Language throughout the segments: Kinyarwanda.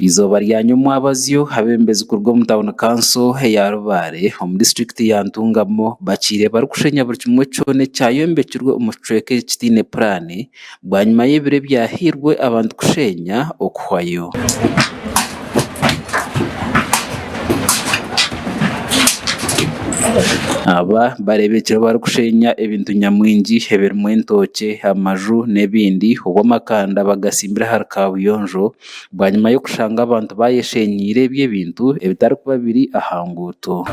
Izoba rya nyuma abazyo habembezi kurwo mu town council ya Rubare mu district ya Ntungamo bakire bari kushenya buri kimwe cyone cyayombekirwe umucweke kitine plan bwa nyuma y'ibire byahirwe abantu kushenya okwayo. Aba barebekera bari kushenya ebintu nyamwingi heberumwe entoke amaju nebindi ubwo makanda bagasimbira har kabuyonjo bwa nyuma yo kushanga abantu bayeshenyire by'ebintu ebitari kuba biri ahanguto.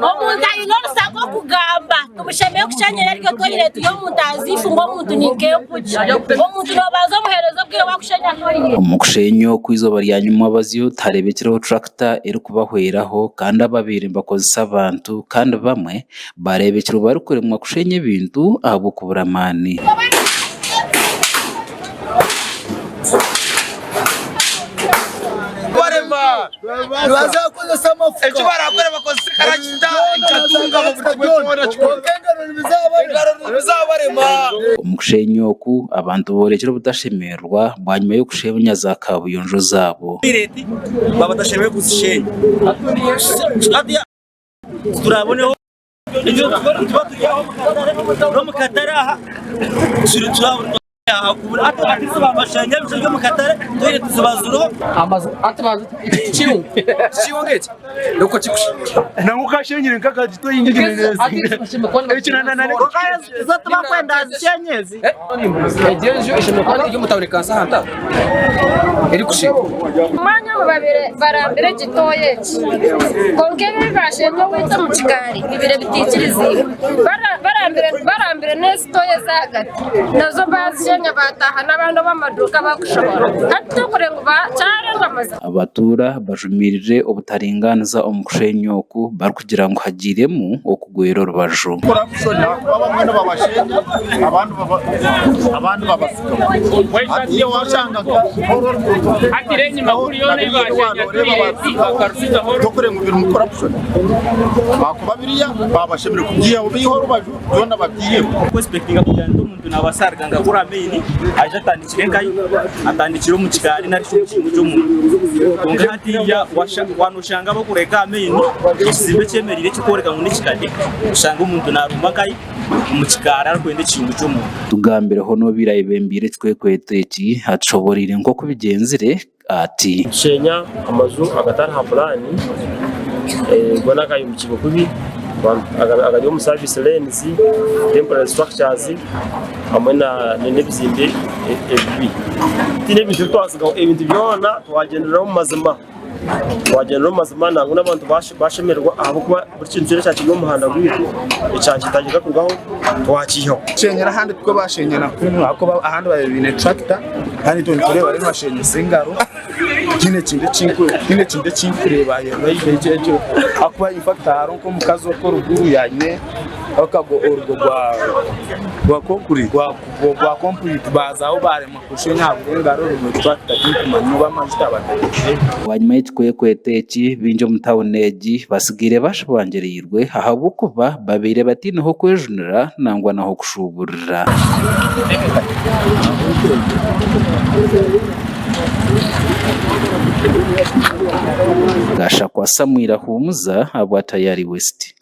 Omuntu ayina olusago okugamba tumushemeye kushanyira ariko toilet y'omuntu azifu ng'omuntu ninkeekuki omuntu nobanza omuherezo bwiwe wakushenya toilet. Omu kushenya kw'izoba rya nyuma abazyo tarebekeraho tractor eri kubahweraho kandi ababiri bakozesa abantu kandi bamwe barebekera bari kuremwa kushenya ebintu abo kuburamani. Omu kushenya oku abantu borekera obudashemererwa bwa nyuma yo kushenya za kabuyonjo zabo. Baba badashemerewe kuzishenya turaboneho ibyo tuba tujyaho no mu Katare aha turabona barambere gitoye konke bibashendo wita mu kigari bibire bitikiriziye barambere nesitoye zagati nazo bazishenya bataha n'abandi b'amaduka bagushobora atukurengo bacarenga amaza. Abatura bajumirije obutaringaniza omu kushenya oku bari kugira ngo hagiremu okugwera orubaju. Bamwe babashenya abandi babasika iyo washangaga atirenye makuru yone bashenya kurenga ibintu mu corruption bakuba biriya babashemire kugiye biho rubaju yona babyiye expectinga kugira ngo umuntu nabasarga ngakura ameni aje atandikire ngai atandikire mu kigari nari cyo mu konga hatiya wanushanga bakureka ameni isibe cyemerire cyo koreka mu nikikade ushanga umuntu naruma kai mu kigara arkwende kintu cyo mu tugambire hono birayibembire twekweteki hacoborire nko kubigenzire ati shenya amazu agatari ha plani gona kayo mu kigo kubi agajya mu service lanes temporary structures hamwe na n'ebizimbe ebibi tine bintu twasiga ebintu byona twagendera mu mazima nango n'abantu bashemerwa abo kuba buri kintu cyose cyakigwa mu handa gwitu icyanjye tagiga kurwaho twakiho shenyera handi twe bashenyera kumwe ako ahandi babine tractor handi tonitore bari bashenye singaro kine kinde cinkureba yejeje akuba ifataro ko mukazo ko ruguru yanye akago orgo gwa concrete bazaho bare makushenya ngaro rugo tractor kumanyuba amajita batagije wanyuma y'itwekweteki binjo mu tawuneji basigire bashibangirirwe ahabo kuba babire batinaho kwejunira nangwa naho kushuburira. Gasha kwa Samwira Humuza abwa Tayari West.